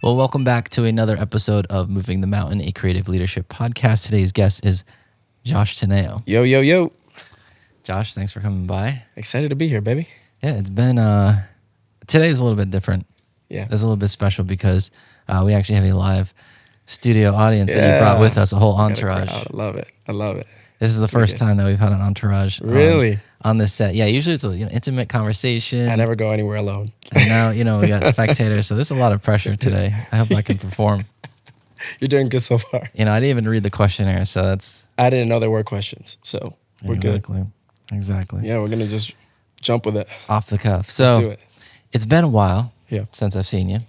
Well, welcome back to another episode of Moving the Mountain, a creative leadership podcast. Today's guest is Josh Tineo. Yo, yo, yo. Josh, thanks for coming by. Excited to be here, baby. Yeah, it's been, today's a little bit different. Yeah. It's a little bit special because we actually have a live studio audience that you brought with us, a whole entourage. I love it. I love it. This is the first time that we've had an entourage Really? on this set. Yeah, usually it's an intimate conversation. I never go anywhere alone. And now, we got spectators, so there's a lot of pressure today. I hope I can perform. You're doing good so far. I didn't even read the questionnaire, so that's... I didn't know there were questions, so we're good. Exactly. Yeah, we're going to just jump with it. Off the cuff. So Let's do it. It's been a while Yeah. since I've seen you.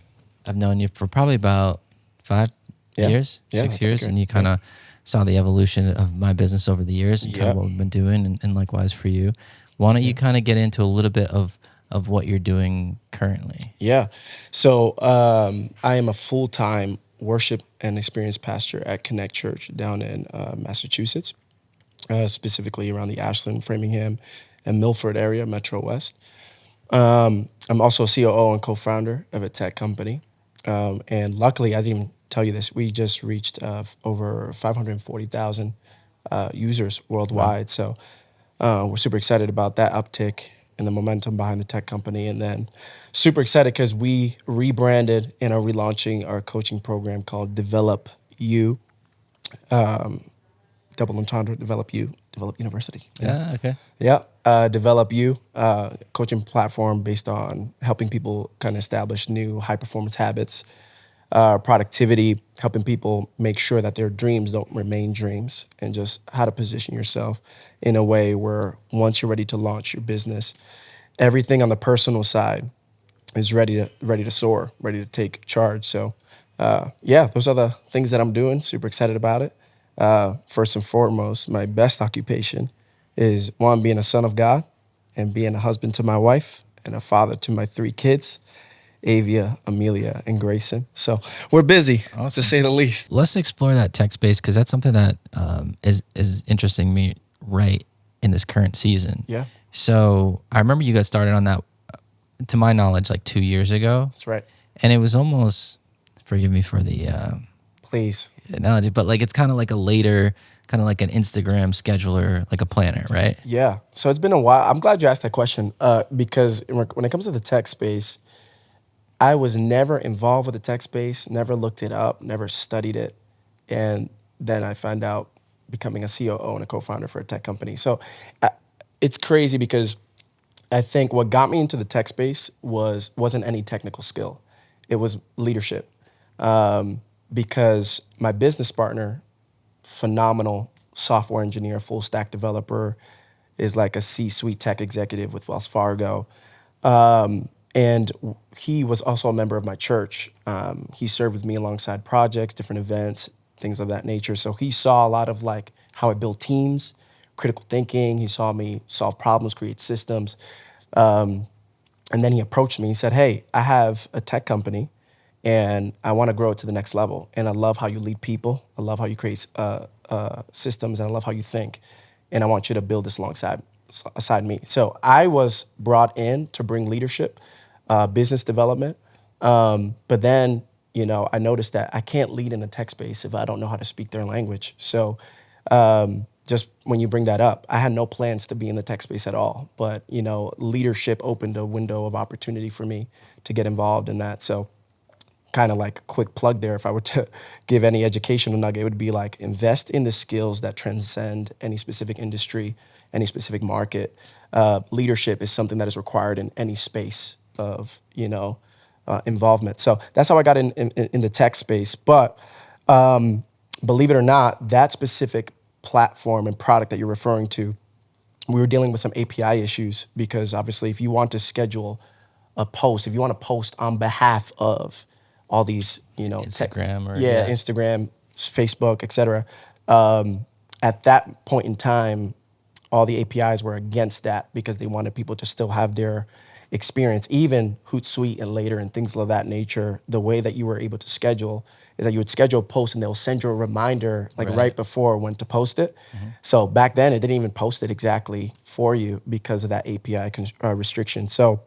I've known you for probably about 5 years, 6 years, and you kind of saw the evolution of my business over the years and kind of what we've been doing, and likewise for you. Why don't you kind of get into a little bit of what you're doing currently? Yeah. So I am a full-time worship and experience pastor at Connect Church down in Massachusetts, specifically around the Ashland, Framingham, and Milford area, Metro West. I'm also a COO and co-founder of a tech company. And luckily, I didn't even tell you this, we just reached over 540,000 users worldwide. Wow. So we're super excited about that uptick and the momentum behind the tech company. And then super excited because we rebranded and are relaunching our coaching program called Develop You. Double entendre, Develop You, Develop University. Yeah, okay. Yeah, Develop You, coaching platform based on helping people kind of establish new high-performance habits, productivity, helping people make sure that their dreams don't remain dreams, and just how to position yourself in a way where once you're ready to launch your business, everything on the personal side is ready to soar, ready to take charge. So, those are the things that I'm doing. Super excited about it. First and foremost, my best occupation is one, being a son of God and being a husband to my wife and a father to my 3 kids, Avia, Amelia, and Grayson. So we're busy, to say the least. Let's explore that tech space because that's something that is interesting me right in this current season. Yeah. So I remember you got started on that, to my knowledge, like 2 years ago. That's right. And it was almost, forgive me for the... Please. analogy, but like it's kind of like a later, kind of like an Instagram scheduler, like a planner, right? Yeah. So it's been a while. I'm glad you asked that question because when it comes to the tech space, I was never involved with the tech space, never looked it up, never studied it. And then I found out becoming a COO and a co-founder for a tech company. So it's crazy because I think what got me into the tech space wasn't any technical skill. It was leadership. Because my business partner, phenomenal software engineer, full stack developer, is like a C-suite tech executive with Wells Fargo. And he was also a member of my church. He served with me alongside projects, different events, things of that nature. So he saw a lot of like how I build teams, critical thinking. He saw me solve problems, create systems. And then he approached me. He said, hey, I have a tech company and I want to grow it to the next level. And I love how you lead people. I love how you create systems, and I love how you think. And I want you to build this alongside me. So I was brought in to bring leadership, business development. But then, I noticed that I can't lead in the tech space if I don't know how to speak their language. So just when you bring that up, I had no plans to be in the tech space at all. But, leadership opened a window of opportunity for me to get involved in that. So kind of like a quick plug there, if I were to give any educational nugget, it would be like invest in the skills that transcend any specific industry, any specific market. Leadership is something that is required in any space of, involvement. So that's how I got in the tech space. But believe it or not, that specific platform and product that you're referring to, we were dealing with some API issues because obviously if you want to schedule a post, if you want to post on behalf of all these, Instagram Instagram, Facebook, et cetera. At that point in time, all the APIs were against that because they wanted people to still have their experience. Even Hootsuite and later and things of that nature, the way that you were able to schedule is that you would schedule a post and they'll send you a reminder right before when to post it. Mm-hmm. So back then, it didn't even post it exactly for you because of that API restriction. So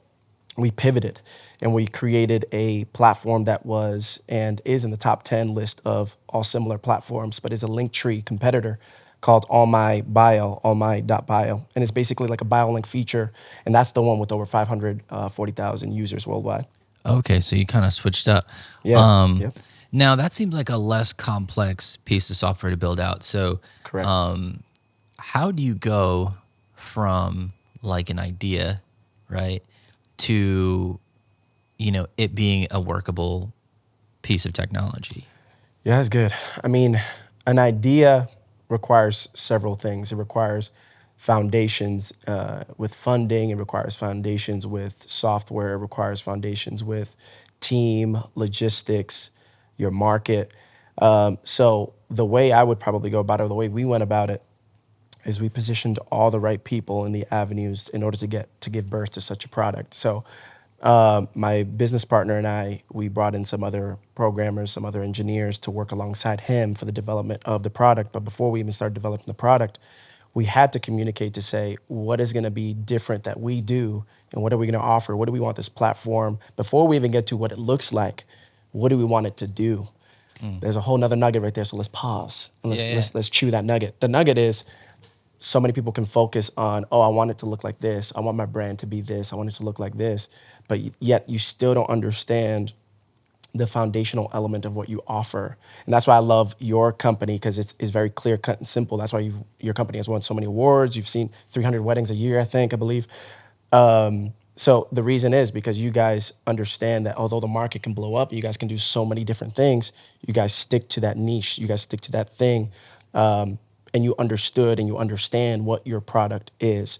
we pivoted and we created a platform that was and is in the top 10 list of all similar platforms, but is a Linktree competitor called allmy.bio. And it's basically like a bio link feature. And that's the one with over 540,000 users worldwide. Okay, so you kind of switched up. Yeah. Yep. Now that seems like a less complex piece of software to build out. So Correct. how do you go from like an idea, right, to, it being a workable piece of technology? Yeah, that's good. I mean, an idea requires several things. It requires foundations with funding. It requires foundations with software. It requires foundations with team, logistics, your market. So the way I would probably go about it, or the way we went about it, is we positioned all the right people in the avenues in order to give birth to such a product. So my business partner and I, we brought in some other programmers, some other engineers to work alongside him for the development of the product. But before we even started developing the product, we had to communicate to say, what is going to be different that we do, and what are we going to offer? What do we want this platform? Before we even get to what it looks like, what do we want it to do? There's a whole nother nugget right there. So let's pause and let's chew that nugget. The nugget is, so many people can focus on, oh, I want it to look like this. I want my brand to be this. I want it to look like this. But yet you still don't understand the foundational element of what you offer. And that's why I love your company, because it's very clear cut and simple. That's why your company has won so many awards. You've seen 300 weddings a year, I believe. So the reason is because you guys understand that although the market can blow up, you guys can do so many different things. You guys stick to that niche. You guys stick to that thing. And you understood and you understand what your product is.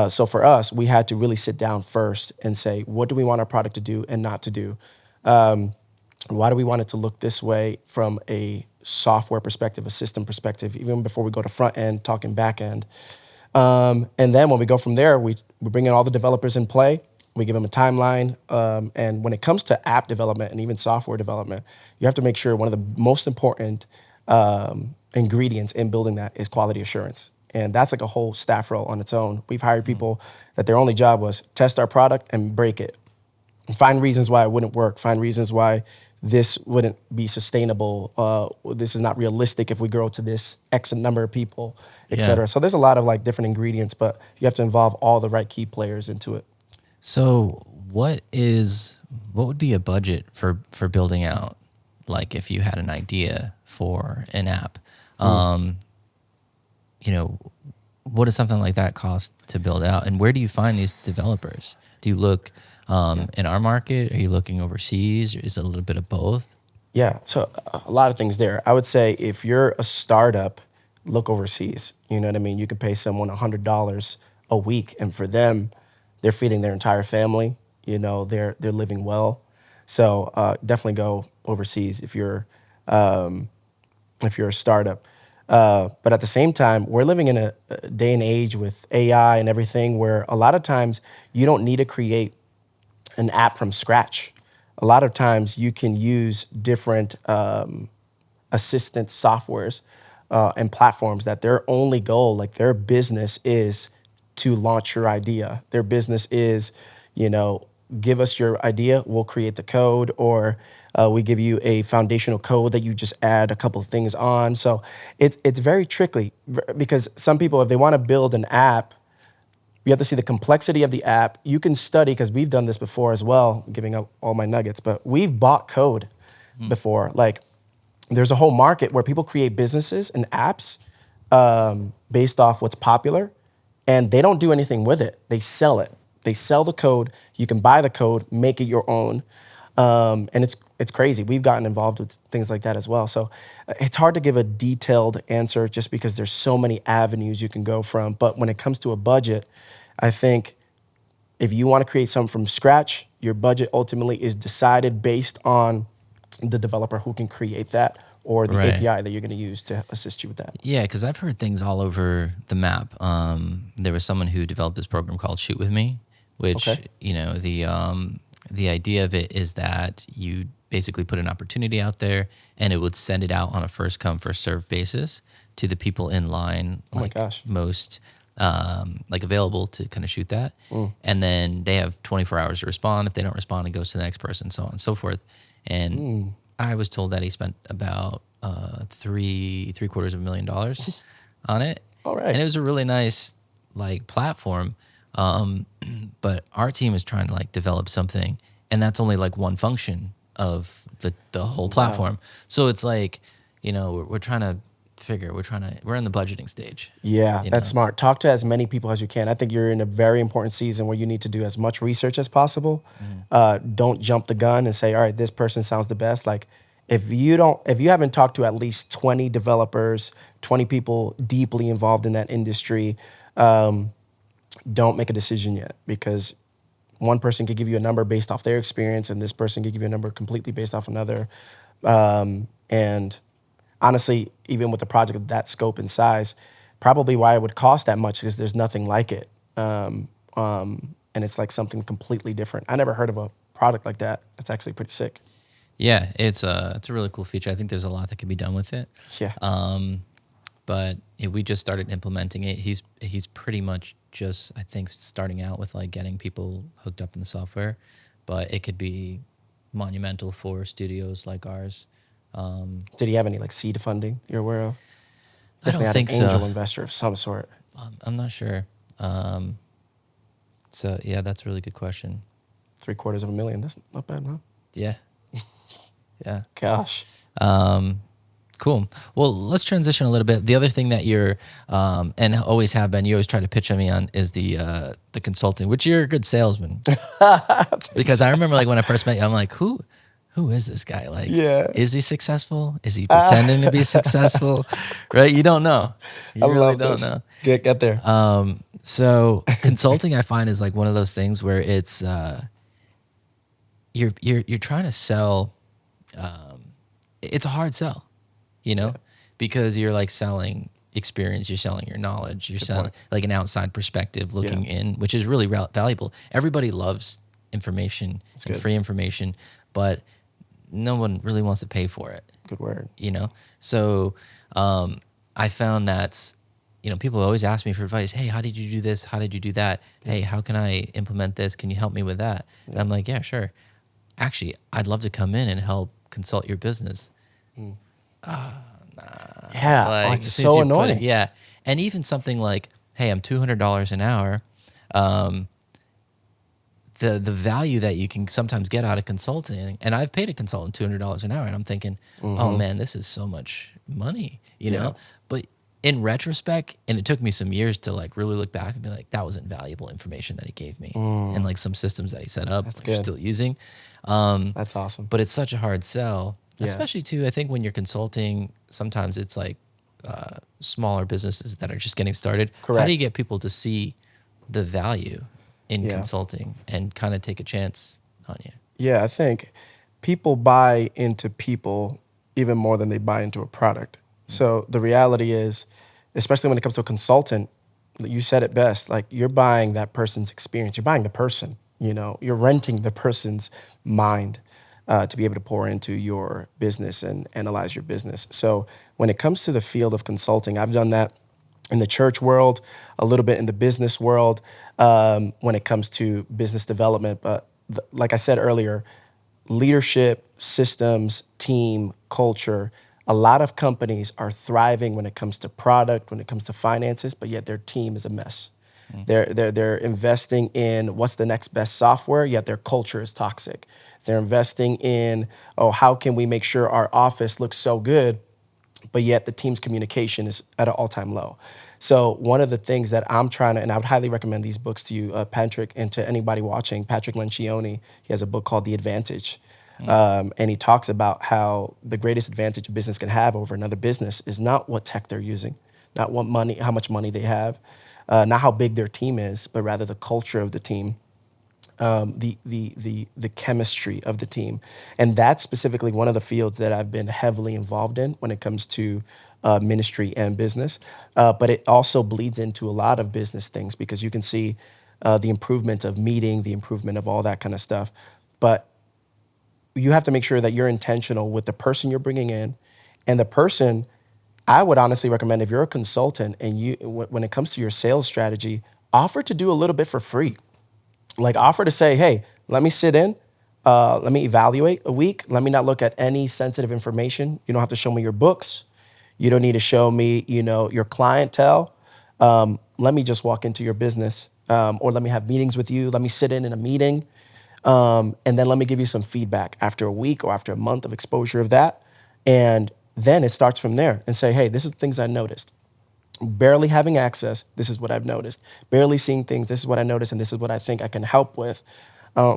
So for us, we had to really sit down first and say, what do we want our product to do and not to do? Why do we want it to look this way from a software perspective, a system perspective, even before we go to front end, talking back end? And then when we go from there, we bring in all the developers in play. We give them a timeline. And when it comes to app development and even software development, you have to make sure one of the most important ingredients in building that is quality assurance. And that's like a whole staff role on its own. We've hired people that their only job was test our product and break it. And find reasons why it wouldn't work. Find reasons why this wouldn't be sustainable. This is not realistic if we grow to this X number of people, et cetera. So there's a lot of like different ingredients, but you have to involve all the right key players into it. So what would be a budget for building out, like if you had an idea for an app? What does something like that cost to build out? And where do you find these developers? Do you look in our market? Are you looking overseas? Or is it a little bit of both? Yeah, so a lot of things there. I would say if you're a startup, look overseas. You know what I mean? You could pay someone $100 a week, and for them, they're feeding their entire family. They're living well. So definitely go overseas if you're a startup. But at the same time, we're living in a day and age with AI and everything where a lot of times you don't need to create an app from scratch. A lot of times you can use different assistant softwares and platforms that their only goal, like their business is to launch your idea. Their business is, give us your idea, we'll create the code, or we give you a foundational code that you just add a couple of things on. So it's very tricky because some people, if they want to build an app, you have to see the complexity of the app. You can study, because we've done this before as well, giving up all my nuggets, but we've bought code before. Like there's a whole market where people create businesses and apps based off what's popular, and they don't do anything with it. They sell it. They sell the code. You can buy the code, make it your own. And it's crazy. We've gotten involved with things like that as well. So it's hard to give a detailed answer just because there's so many avenues you can go from. But when it comes to a budget, I think if you want to create something from scratch, your budget ultimately is decided based on the developer who can create that, or the API that you're going to use to assist you with that. Yeah, because I've heard things all over the map. There was someone who developed this program called Shoot With Me, which, the idea of it is that you basically put an opportunity out there and it would send it out on a first come, first serve basis to the people in line, most like available to kind of shoot that. And then they have 24 hours to respond. If they don't respond, it goes to the next person, so on and so forth. And I was told that he spent about $750,000 on it. All right. And it was a really nice like platform. But our team is trying to like develop something, and that's only like one function of the whole platform. So it's like, we're trying to figure, we're in the budgeting stage. Yeah, that's smart. Talk to as many people as you can. I think you're in a very important season where you need to do as much research as possible. Don't jump the gun and say, all right, this person sounds the best. Like if you haven't talked to at least 20 developers, 20 people deeply involved in that industry, don't make a decision yet, because one person could give you a number based off their experience, and this person could give you a number completely based off another. And honestly, even with a project of that scope and size, probably why it would cost that much is there's nothing like it. And it's like something completely different. I never heard of a product like that. That's actually pretty sick. Yeah, it's a really cool feature. I think there's a lot that can be done with it. Yeah. But we just started implementing it. He's pretty much just, I think, starting out with like getting people hooked up in the software, but it could be monumental for studios like ours. Did he have any like seed funding you're aware of? I don't think so. Angel investor of some sort. I'm not sure. So yeah, that's a really good question. $750,000. That's not bad, huh? Yeah. Yeah. Gosh. Cool. Well, let's transition a little bit. The other thing that you're and always have been, you always try to pitch on me on is the consulting, which you're a good salesman. Because I remember like when I first met you, I'm like, who is this guy? Like, is he successful? Is he pretending to be successful? Right? You don't know. You really don't know. Get there. So consulting, I find, is like one of those things where it's you're trying to sell. It's a hard sell. Because you're like selling experience, you're selling your knowledge, you're selling like an outside perspective looking in, which is really valuable. Everybody loves information and free information, but no one really wants to pay for it. Good word. So I found that, people always ask me for advice. Hey, how did you do this? How did you do that? Hey, how can I implement this? Can you help me with that? And I'm like, yeah, sure. Actually, I'd love to come in and help consult your business. Yeah, like, it's so annoying. Yeah, and even something like, hey, I'm $200 an hour. The value that you can sometimes get out of consulting, and I've paid a consultant $200 an hour, and I'm thinking, oh man, this is so much money, know. But in retrospect, and it took me some years to like really look back and be like, that was invaluable information that he gave me, and like some systems that he set up, which I'm still using. That's awesome. But it's such a hard sell. Especially too, I think when you're consulting, sometimes it's like smaller businesses that are just getting started. Correct. How do you get people to see the value in consulting and kind of take a chance on you? Yeah, I think people buy into people even more than they buy into a product. So the reality is, especially when it comes to a consultant, you said it best, like you're buying that person's experience. You're buying the person, you're renting the person's mind. To be able to pour into your business and analyze your business. So when it comes to the field of consulting, I've done that in the church world, a little bit in the business world, when it comes to business development. But like I said earlier, leadership, systems, team, culture, a lot of companies are thriving when it comes to product, when it comes to finances, but yet their team is a mess. They're investing in what's the next best software, yet their culture is toxic. They're investing in, how can we make sure our office looks so good, but yet the team's communication is at an all-time low. So one of the things that I'm trying to, and I would highly recommend these books to you, Patrick, and to anybody watching, Patrick Lencioni, he has a book called The Advantage. And he talks about how the greatest advantage a business can have over another business is not what tech they're using, not what money, how much money they have, not how big their team is, but rather the culture of the team, the chemistry of the team. And that's specifically one of the fields that I've been heavily involved in when it comes to ministry and business. But it also bleeds into a lot of business things because you can see the improvement of meeting, the improvement of all that kind of stuff. But you have to make sure that you're intentional with the person you're bringing in, and the person I would honestly recommend if you're a consultant and when it comes to your sales strategy, offer to do a little bit for free. Like offer to say, hey, let me sit in, let me evaluate a week. Let me not look at any sensitive information. You don't have to show me your books. You don't need to show me, your clientele. Let me just walk into your business, or let me have meetings with you. Let me sit in a meeting, and then let me give you some feedback after a week or after a month of exposure of that. And then it starts from there and say, hey, this is things I noticed. Barely having access, this is what I've noticed. Barely seeing things, this is what I noticed, and this is what I think I can help with.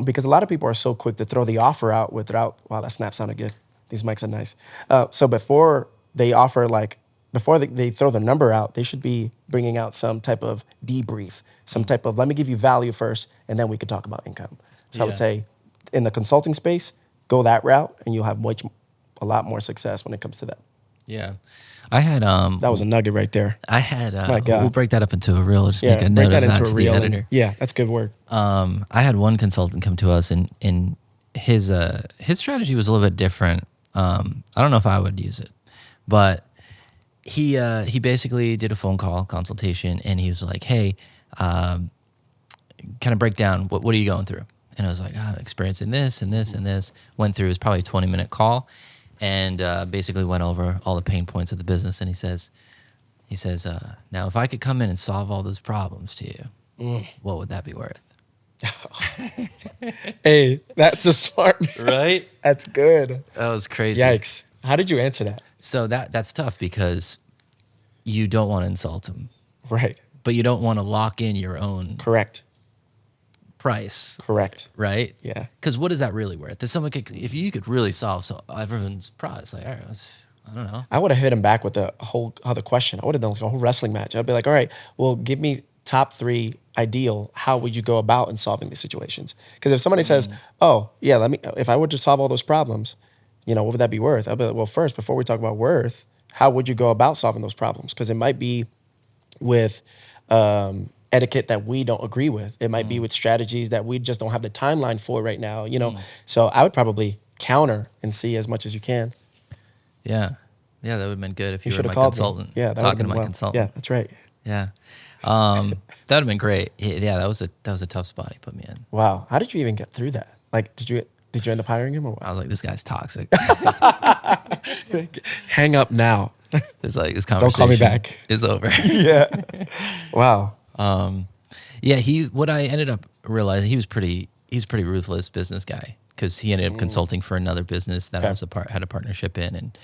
Because a lot of people are so quick to throw the offer out without, wow, that snap sounded good. These mics are nice. So before they offer, before they throw the number out, they should be bringing out some type of debrief, some type of, let me give you value first, and then we could talk about income. So I would say in the consulting space, go that route, and you'll have a lot more success when it comes to that. Yeah. I had that was a nugget right there. I had My God. We'll break that up into a reel. Just make a note of that to the editor. Yeah, that's a good word. I had one consultant come to us, and his strategy was a little bit different. I don't know if I would use it, but he basically did a phone call consultation, and he was like, "Hey, kind of break down what are you going through?" And I was like, "Experiencing this and this and this." Went through. It was probably a 20-minute call. And basically went over all the pain points of the business. And he says, now if I could come in and solve all those problems to you, what would that be worth? Hey, that's a smart, right? That's good. That was crazy. Yikes. How did you answer that? So that's tough because you don't want to insult him. Right. But you don't want to lock in your own. Correct. Price. Correct. Right? Yeah. Because what is that really worth? If you could really solve everyone's price, like, all right, I don't know. I would have hit him back with a whole other question. I would have done like a whole wrestling match. I'd be like, all right, well, give me top 3 ideal. How would you go about in solving these situations? Because if somebody says, oh, yeah, if I were to solve all those problems, what would that be worth? I'll be like, well, first, before we talk about worth, how would you go about solving those problems? Because it might be with etiquette that we don't agree with. It might be with strategies that we just don't have the timeline for right now, So I would probably counter and see as much as you can. Yeah. Yeah, that would have been good if you were my called consultant. Me. Yeah, that talking to my consultant. Yeah, that's right. Yeah. That would have been great. Yeah, that was a tough spot he put me in. Wow. How did you even get through that? Like, did you end up hiring him or what? I was like, this guy's toxic. Hang up now. It's like, this conversation don't call me back. Is over. Yeah. Wow. What I ended up realizing, he's a pretty ruthless business guy, because he ended up consulting for another business that I was had a partnership in, and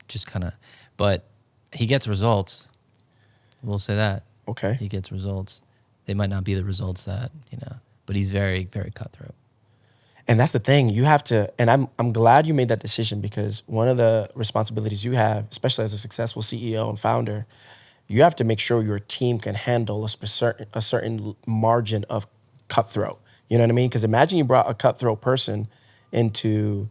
just kind of, but he gets results. We'll say that. Okay. He gets results. They might not be the results that, but he's very, very cutthroat. And that's the thing. You have to, and I'm glad you made that decision, because one of the responsibilities you have, especially as a successful CEO and founder, you have to make sure your team can handle a certain margin of cutthroat. You know what I mean? Because imagine you brought a cutthroat person into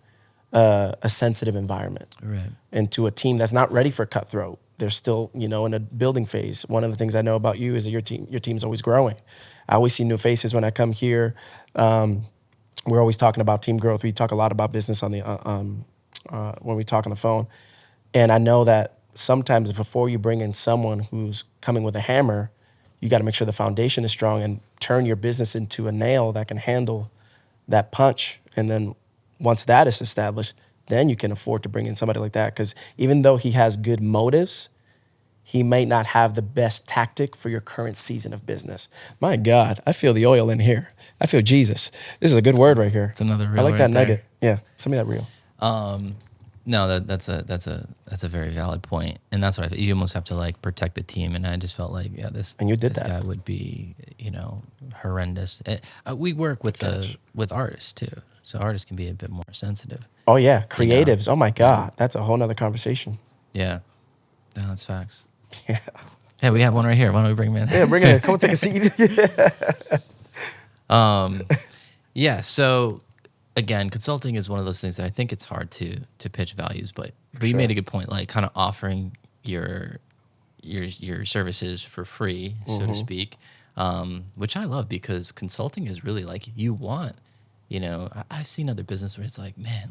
a sensitive environment, right, into a team that's not ready for cutthroat. They're still, in a building phase. One of the things I know about you is that your team's always growing. I always see new faces when I come here. We're always talking about team growth. We talk a lot about business on the when we talk on the phone, and I know that sometimes before you bring in someone who's coming with a hammer, you got to make sure the foundation is strong and turn your business into a nail that can handle that punch. And then once that is established, then you can afford to bring in somebody like that. Because even though he has good motives, he may not have the best tactic for your current season of business. My God, I feel the oil in here. I feel Jesus. This is a good word right here. It's another reel. I like that there. nugget. Yeah, send me that reel. No, that's a very valid point, and that's what you almost have to protect the team. And I just felt like, this guy would be horrendous. We work with artists too, so artists can be a bit more sensitive. Oh yeah, creatives. Oh my God, that's a whole nother conversation. Yeah, no, that's facts. Yeah. Hey, we have one right here. Why don't we bring him in? Yeah, bring it in. Come take a seat. Yeah. So again, consulting is one of those things that I think it's hard to pitch values, but you made a good point, kind of offering your services for free, so to speak, which I love, because consulting is really you want, I've seen other business where it's like, man,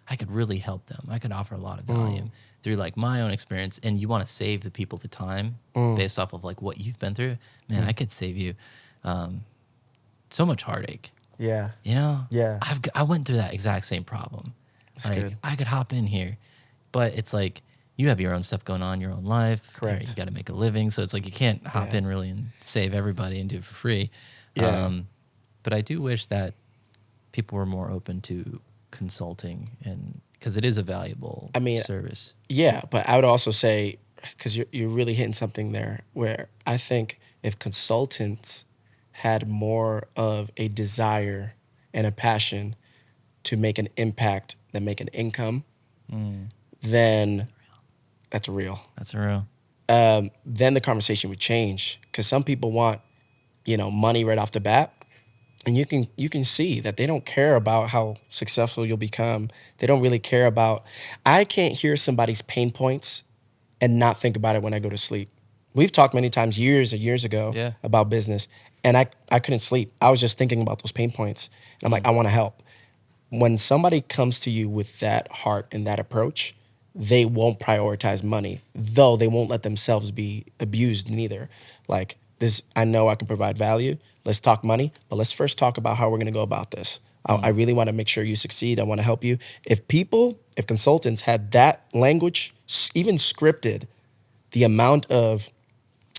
I could really help them. I could offer a lot of value through like my own experience. And you want to save the people the time based off of like what you've been through. Man, I could save you so much heartache. Yeah. You know? Yeah. I went through that exact same problem. That's like good. I could hop in here, but it's like you have your own stuff going on, your own life. Correct. You got to make a living. So it's like you can't hop in really and save everybody and do it for free. Yeah. But I do wish that people were more open to consulting, and because it is a valuable service. Yeah, but I would also say, because you're really hitting something there, where I think if consultants had more of a desire and a passion to make an impact than make an income, then that's real. That's real. Then the conversation would change, because some people want, money right off the bat. And you can see that they don't care about how successful you'll become. They don't really care about. I can't hear somebody's pain points and not think about it when I go to sleep. We've talked many times years and years ago about business, and I couldn't sleep. I was just thinking about those pain points. And I'm like, I want to help. When somebody comes to you with that heart and that approach, they won't prioritize money, though they won't let themselves be abused neither. Like, this, I know I can provide value. Let's talk money, but let's first talk about how we're going to go about this. I really want to make sure you succeed. I want to help you. If consultants had that language, even scripted, the amount of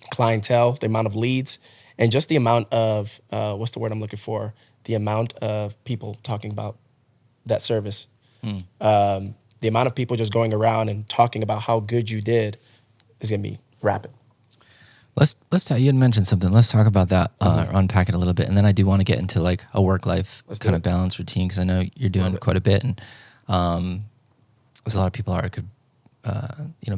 clientele, the amount of leads, and just the amount of, what's the word I'm looking for? The amount of people talking about that service. The amount of people just going around and talking about how good you did is going to be rapid. Let's talk. You had mentioned something. Let's talk about that, unpack it a little bit, and then I do want to get into like a work-life kind of balance routine, because I know you're doing quite a bit, and there's a lot of people that could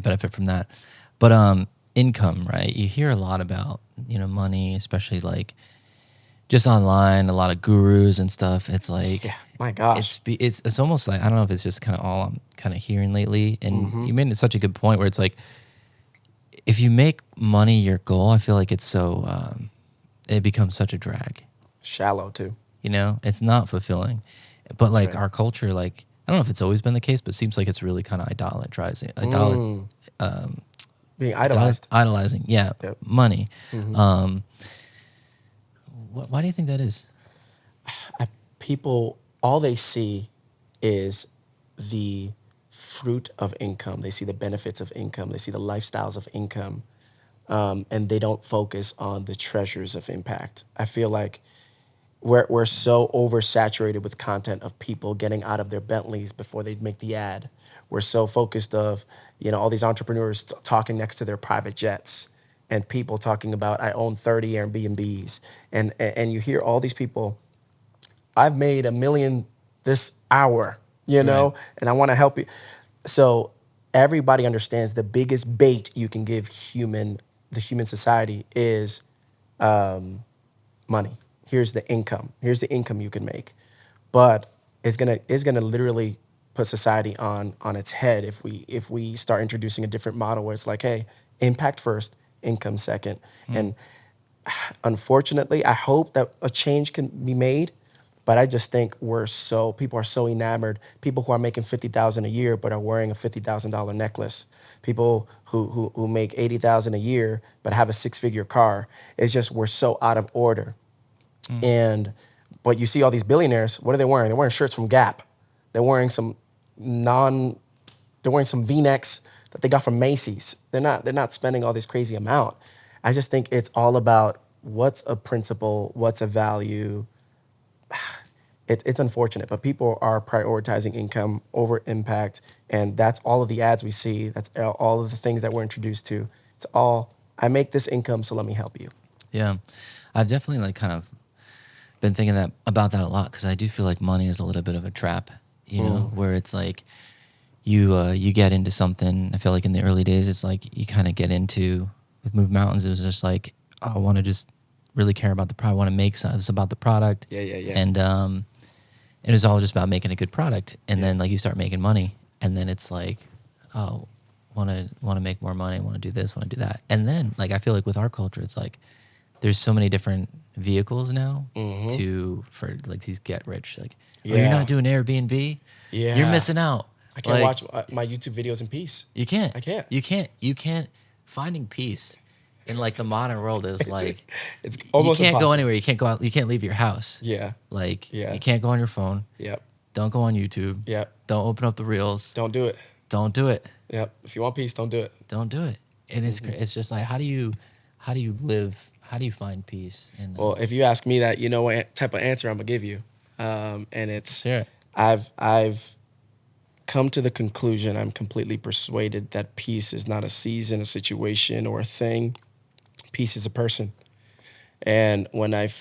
benefit from that. But income, right? You hear a lot about money, especially like just online. A lot of gurus and stuff. It's like, my gosh, it's almost like, I don't know if it's just kind of all I'm kind of hearing lately. And you made such a good point where it's like, if you make money your goal, I feel like it's so, it becomes such a drag. Shallow too. It's not fulfilling. But like our culture, like, I don't know if it's always been the case, but it seems like it's really kind of being idolized. Idolizing, money. Why do you think that is? People, all they see is the fruit of income. They see the benefits of income. They see the lifestyles of income, and they don't focus on the treasures of impact. I feel like we're so oversaturated with content of people getting out of their Bentleys before they make the ad. We're so focused of all these entrepreneurs talking next to their private jets, and people talking about, I own 30 Airbnbs, and you hear all these people. I've made $1 million this hour. And I want to help you. So everybody understands the biggest bait you can give the human society is money. Here's the income. Here's the income you can make. But it's gonna literally put society on its head if we start introducing a different model where it's like, hey, impact first, income second. And unfortunately, I hope that a change can be made. But I just think people are so enamored. People who are making $50,000 a year but are wearing a $50,000 necklace. People who make $80,000 a year but have a 6-figure car. It's just, we're so out of order. But you see all these billionaires. What are they wearing? They're wearing shirts from Gap. They're wearing some V-necks that they got from Macy's. They're not spending all this crazy amount. I just think it's all about what's a principle, what's a value. It's unfortunate, but people are prioritizing income over impact, and that's all of the ads we see. That's all of the things that we're introduced to. It's all, I make this income, so let me help you. Yeah, I've definitely like kind of been thinking about that a lot, because I do feel like money is a little bit of a trap, where it's like you get into something. I feel like in the early days, it's like you kind of get into, with Move Mountains, it was just like, oh, I want to just really care about the product. I want to make something. It's about the product. Yeah. And it was all just about making a good product. And then like you start making money, and then it's like, oh, want to make more money, want to do this, want to do that. And then like I feel like with our culture, it's like there's so many different vehicles now for like these get rich. Like, oh, you're not doing Airbnb? Yeah. You're missing out. I can't watch my YouTube videos in peace. You can't. I can't. You can't. Finding peace in like the modern world is like it's almost you can't impossible. go anywhere. You can't go out. You can't leave your house. Yeah. Like you can't go on your phone. Yep. Don't go on YouTube. Yep. Don't open up the reels. Don't do it. Don't do it. Yep. If you want peace, don't do it. Don't do it. And it's just like how do you live? How do you find peace? And well, if you ask me that, you know what type of answer I'm gonna give you, and it's I've come to the conclusion, I'm completely persuaded that peace is not a season, a situation, or a thing. Peace is a person. And when I've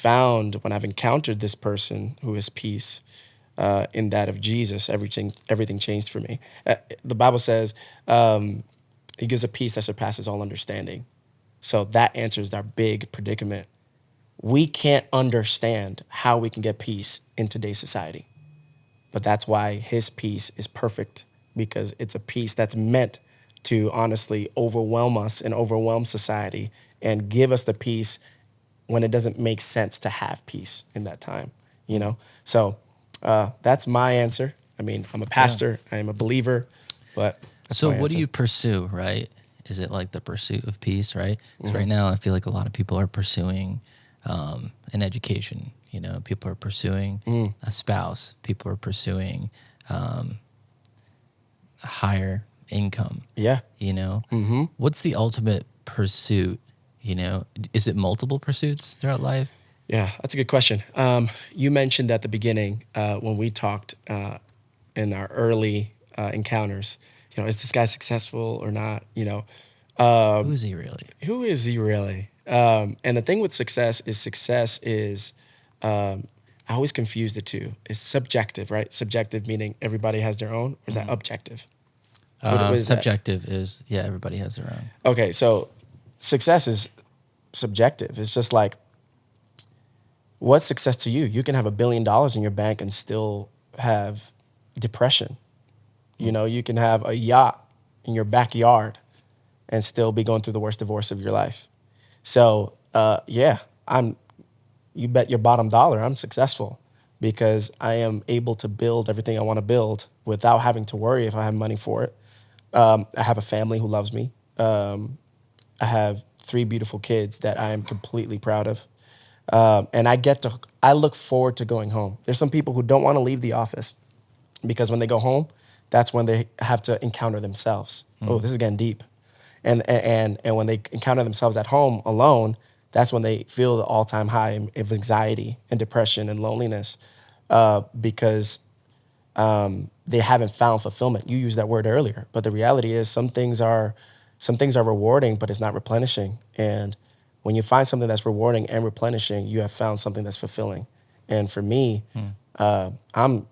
encountered this person who is peace, in that of Jesus, everything changed for me. The Bible says he gives a peace that surpasses all understanding. So that answers our big predicament. We can't understand how we can get peace in today's society. But that's why his peace is perfect, because it's a peace that's meant to honestly overwhelm us and overwhelm society and give us the peace when it doesn't make sense to have peace in that time, you know? So that's my answer. I mean, I'm a pastor, I'm a believer, but that's so my what answer. do you pursue, right? Is it like the pursuit of peace, right? Because right now I feel like a lot of people are pursuing an education. You know, people are pursuing a spouse. People are pursuing a higher income. Yeah. You know, what's the ultimate pursuit? You know, is it multiple pursuits throughout life? Yeah, that's a good question. You mentioned at the beginning when we talked in our early encounters, you know, is this guy successful or not? You know, Who is he really? Who is he really? And the thing with success is I always confuse the two. It's subjective, right? Subjective meaning everybody has their own, or is that objective? What is Subjective is, everybody has their own. Okay, so success is subjective. It's just like, what's success to you? You can have $1 billion in your bank and still have depression. You know, you can have a yacht in your backyard and still be going through the worst divorce of your life. So, you bet your bottom dollar I'm successful because I am able to build everything I want to build without having to worry if I have money for it. I have a family who loves me. I have 3 beautiful kids that I am completely proud of. And I look forward to going home. There's some people who don't want to leave the office because when they go home, that's when they have to encounter themselves. Oh, this is getting deep. And when they encounter themselves at home alone, that's when they feel the all-time high of anxiety and depression and loneliness because they haven't found fulfillment. You used that word earlier, but the reality is some things are rewarding, but it's not replenishing. And when you find something that's rewarding and replenishing, you have found something that's fulfilling. And for me, I'm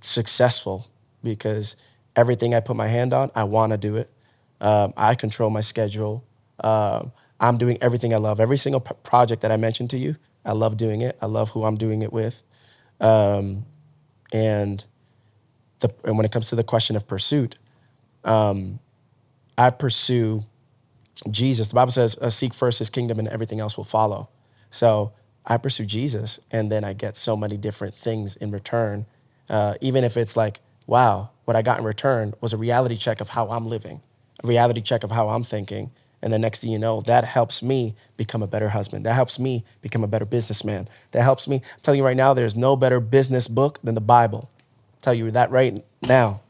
successful because everything I put my hand on, I want to do it. I control my schedule. I'm doing everything I love. Every single project that I mentioned to you, I love doing it. I love who I'm doing it with. And when it comes to the question of pursuit, I pursue Jesus. The Bible says, seek first his kingdom and everything else will follow. So I pursue Jesus, and then I get so many different things in return. Even if it's like, wow, what I got in return was a reality check of how I'm living, a reality check of how I'm thinking. And the next thing you know, that helps me become a better husband. That helps me become a better businessman. That helps me. I'm telling you right now, there's no better business book than the Bible. I'll tell you that right now.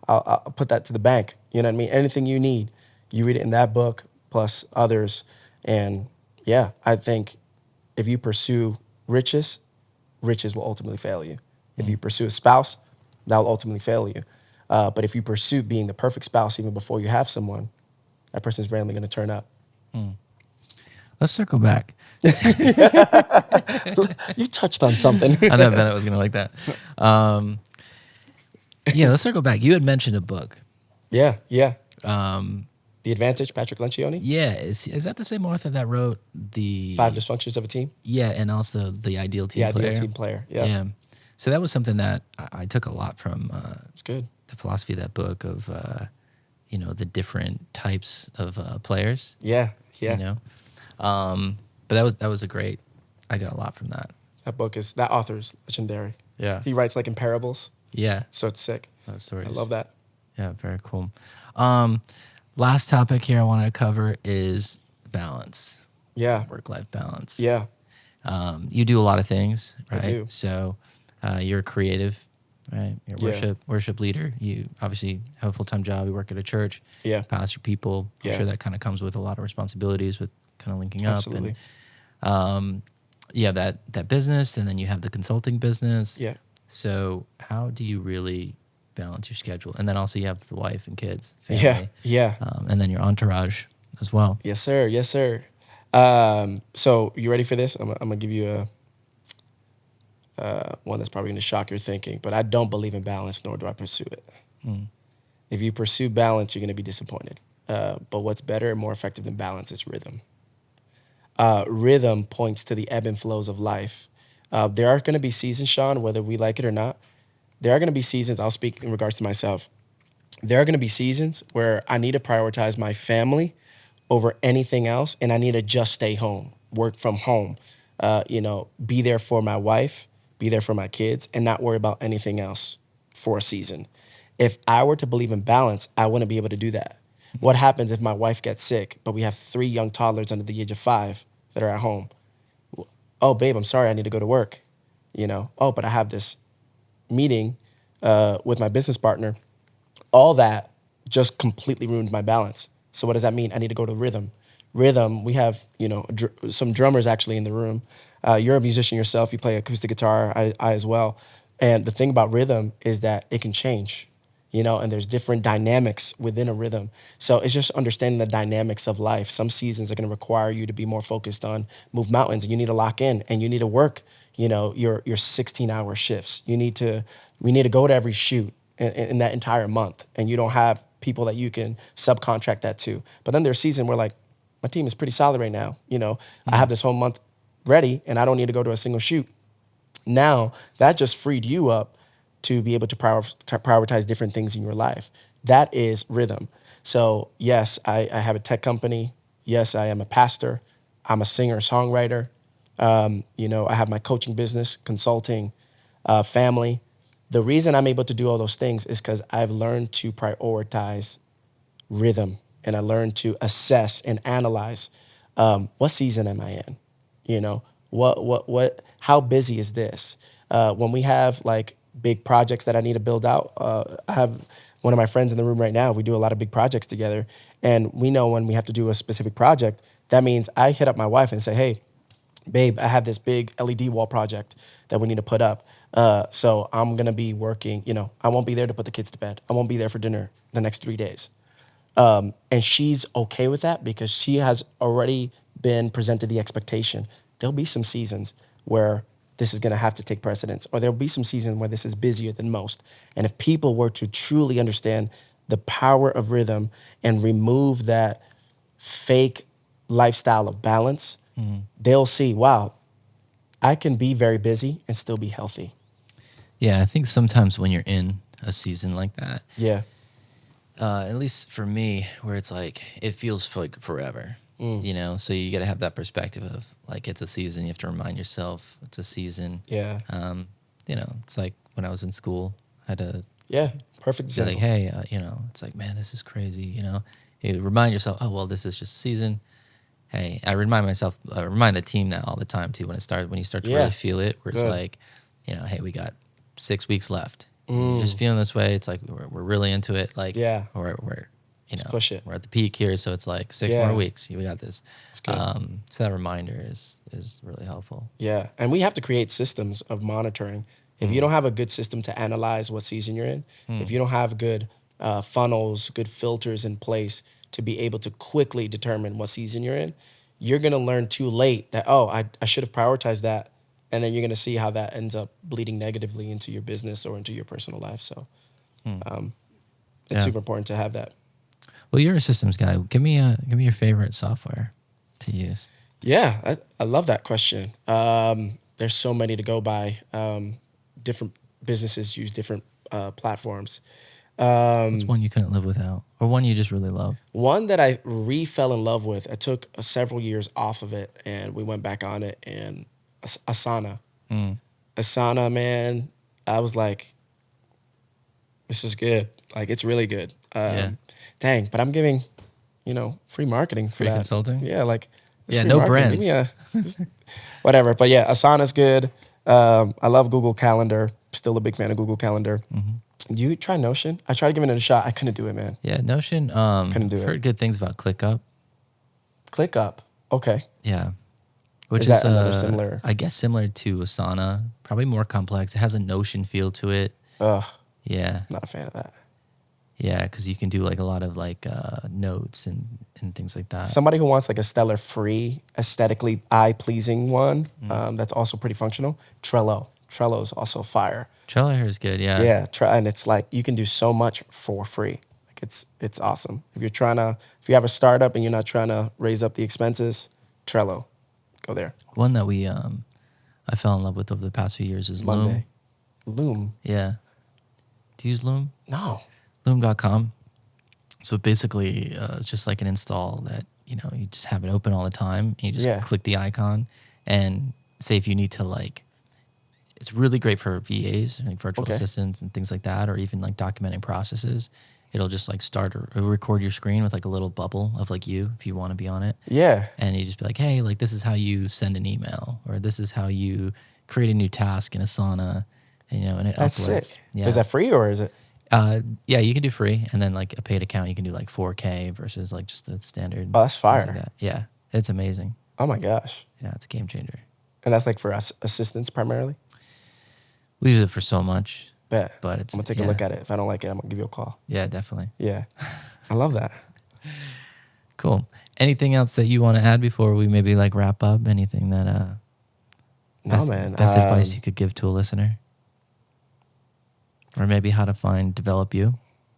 I'll put that to the bank. You know what I mean? Anything you need, you read it in that book, plus others. And yeah, I think if you pursue riches will ultimately fail you. If you pursue a spouse, that will ultimately fail you. But if you pursue being the perfect spouse even before you have someone, that person's randomly going to turn up. Let's circle back. You touched on something. I know Bennett was going to like that. Let's circle back. You had mentioned a book. Yeah. The Advantage, Patrick Lencioni? Yeah. Is that the same author that wrote the 5 Dysfunctions of a Team? Yeah, and also the Ideal Team Player. Ideal Team Player. Yeah. So that was something that I took a lot from it's good. The philosophy of that book of, the different types of players. Yeah. You know? But that was a great I got a lot from that. That author is legendary. Yeah. He writes like in parables. Yeah. So it's sick. Those stories. I love that. Yeah, very cool. Last topic here I want to cover is balance. Yeah. Work-life balance. Yeah. You do a lot of things, right? I do. So you're creative, right? You're a worship leader. You obviously have a full-time job. You work at a church. Yeah. Pastor people. I'm sure that kind of comes with a lot of responsibilities with kind of linking up. Absolutely. And that business, and then you have the consulting business. Yeah. So how do you really balance your schedule? And then also you have the wife and kids, family. Yeah. And then your entourage as well. Yes, sir. Yes, sir. So you ready for this? I'm gonna give you one that's probably gonna shock your thinking, but I don't believe in balance, nor do I pursue it. If you pursue balance, you're gonna be disappointed. But what's better and more effective than balance is rhythm. Rhythm points to the ebb and flows of life. There are gonna be seasons, Sean, whether we like it or not. There are gonna be seasons. I'll speak in regards to myself. There are gonna be seasons where I need to prioritize my family over anything else, and I need to just stay home, work from home, be there for my wife, be there for my kids, and not worry about anything else for a season. If I were to believe in balance, I wouldn't be able to do that. What happens if my wife gets sick, but we have 3 young toddlers under the age of 5 that are at home? Oh, babe, I'm sorry, I need to go to work. Oh, but I have this meeting with my business partner. All that just completely ruined my balance. So what does that mean? I need to go to rhythm. Rhythm, we have, some drummers actually in the room. You're a musician yourself. You play acoustic guitar, I as well. And the thing about rhythm is that it can change, and there's different dynamics within a rhythm. So it's just understanding the dynamics of life. Some seasons are going to require you to be more focused on move mountains, and you need to lock in, and you need to work, your 16-hour shifts. We need to go to every shoot in that entire month, and you don't have people that you can subcontract that to. But then there's season where like my team is pretty solid right now. I have this whole month ready and I don't need to go to a single shoot. Now that just freed you up to be able to prioritize different things in your life. That is rhythm. So yes, I have a tech company. Yes, I am a pastor. I'm a singer, songwriter. I have my coaching business, consulting, family. The reason I'm able to do all those things is because I've learned to prioritize rhythm, and I learned to assess and analyze what season am I in? How busy is this? When we have like big projects that I need to build out, I have one of my friends in the room right now. We do a lot of big projects together, and we know when we have to do a specific project, that means I hit up my wife and say, hey, babe, I have this big LED wall project that we need to put up. So I'm going to be working, I won't be there to put the kids to bed. I won't be there for dinner the next 3 days. And she's okay with that because she has already been presented the expectation. There'll be some seasons where this is going to have to take precedence, or there'll be some seasons where this is busier than most. And if people were to truly understand the power of rhythm and remove that fake lifestyle of balance, they'll see, wow, I can be very busy and still be healthy. Yeah, I think sometimes when you're in a season like that, at least for me, where it's like, it feels like forever, so you got to have that perspective of like, it's a season. You have to remind yourself it's a season. Yeah. It's like when I was in school, I had to perfect say example. like, hey, it's like, man, this is crazy. You remind yourself, oh, well, this is just a season. Hey, I remind the team that all the time too, when you start to really feel it, where it's like, hey, we got 6 weeks left. You're just feeling this way. It's like, we're really into it. Like, we're Let's push it. We're at the peak here. So it's like 6 more weeks. We got this. That's good. So that reminder is really helpful. Yeah. And we have to create systems of monitoring. If you don't have a good system to analyze what season you're in, if you don't have good funnels, good filters in place to be able to quickly determine what season you're in, you're going to learn too late that, I should have prioritized that. And then you're going to see how that ends up bleeding negatively into your business or into your personal life. So it's super important to have that. Well, you're a systems guy. Give me your favorite software to use. Yeah, I love that question. There's so many to go by. Different businesses use different platforms. What's one you couldn't live without, or one you just really love? One that I fell in love with. I took several years off of it, and we went back on it, and Asana. Asana, man, I was like, this is good. Like, it's really good. Dang, but I'm giving, free marketing for free that. Consulting? Yeah, like, yeah, free no marketing. brands. Give me whatever. But yeah, Asana's good. I love Google Calendar. Still a big fan of Google Calendar. Do you try Notion? I tried giving it a shot. I couldn't do it, man. Yeah, Notion. Couldn't do it. Heard good things about ClickUp. ClickUp. Okay. Yeah. Which is that another similar? I guess similar to Asana, probably more complex. It has a Notion feel to it. Ugh. Yeah. Not a fan of that. Yeah, because you can do like a lot of like notes and things like that. Somebody who wants like a stellar free, aesthetically eye-pleasing one, that's also pretty functional, Trello. Trello's also fire. Trello here is good, yeah. Yeah, and it's like you can do so much for free. Like it's awesome. If you have a startup and you're not trying to raise up the expenses, Trello. Go there. One that I fell in love with over the past few years is Loom. Loom? Yeah. Do you use Loom? No. Loom.com. So basically, it's just like an install that, you just have it open all the time. And you just click the icon and say if you need to like, it's really great for VAs, like virtual assistants and things like that, or even like documenting processes. It'll just like start or record your screen with like a little bubble of like you, if you want to be on it. Yeah. And you just be like, hey, like this is how you send an email, or this is how you create a new task in Asana, and it That's uploads. sick. Yeah. Is that free or is it? Yeah, you can do free, and then like a paid account, you can do like 4K versus like just the standard. Oh, that's fire. Like that. Yeah, it's amazing. Oh my gosh. Yeah, it's a game changer. And that's like for us assistants primarily? We use it for so much. Bet. But I'm going to take a look at it. If I don't like it, I'm going to give you a call. Yeah, definitely. Yeah. I love that. Cool. Anything else that you want to add before we maybe like wrap up? Anything that best advice you could give to a listener? Or maybe how to develop you?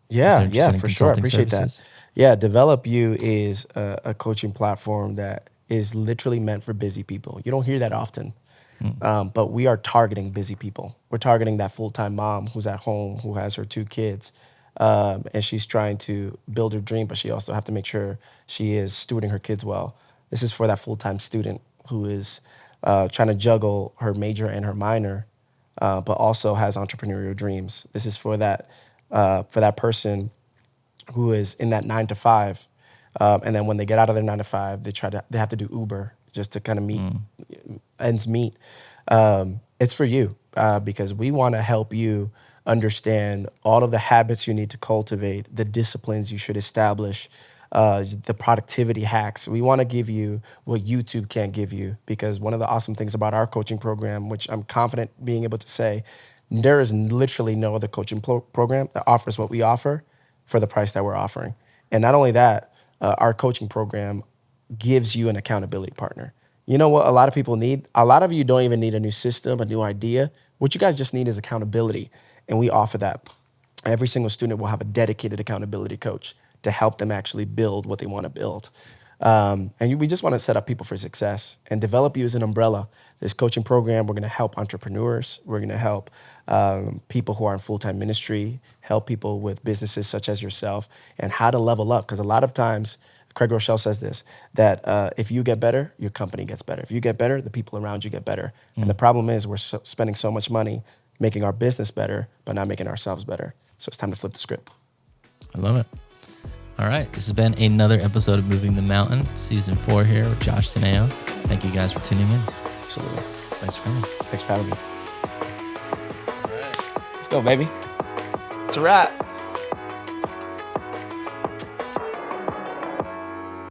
Yeah, for sure. I appreciate that. Yeah, Develop You is a coaching platform that is literally meant for busy people. You don't hear that often. But we are targeting busy people. We're targeting that full-time mom who's at home, who has her 2 kids, and she's trying to build her dream, but she also have to make sure she is stewarding her kids well. This is for that full-time student who is trying to juggle her major and her minor, but also has entrepreneurial dreams. This is for that person who is in that 9 to 5, and then when they get out of their 9 to 5, they have to do Uber just to kind of ends meet. It's for you because we want to help you understand all of the habits you need to cultivate, the disciplines you should establish, the productivity hacks. We want to give you what YouTube can't give you, because one of the awesome things about our coaching program, which I'm confident being able to say, there is literally no other coaching program that offers what we offer for the price that we're offering. And not only that, our coaching program gives you an accountability partner. You know what a lot of people need? A lot of you don't even need a new system, a new idea. What you guys just need is accountability. And we offer that. Every single student will have a dedicated accountability coach to help them actually build what they want to build. And we just want to set up people for success. And Develop You as an umbrella. This coaching program, we're going to help entrepreneurs. We're going to help people who are in full-time ministry, help people with businesses such as yourself, and how to level up. Because a lot of times, Craig Rochelle says this, that if you get better, your company gets better. If you get better, the people around you get better. And the problem is we're spending so much money making our business better, but not making ourselves better. So it's time to flip the script. I love it. All right. This has been another episode of Moving the Mountain, season 4 here with Josh Tineo. Thank you guys for tuning in. Absolutely. Thanks for coming. Thanks for having me. All right. Let's go, baby. It's a wrap.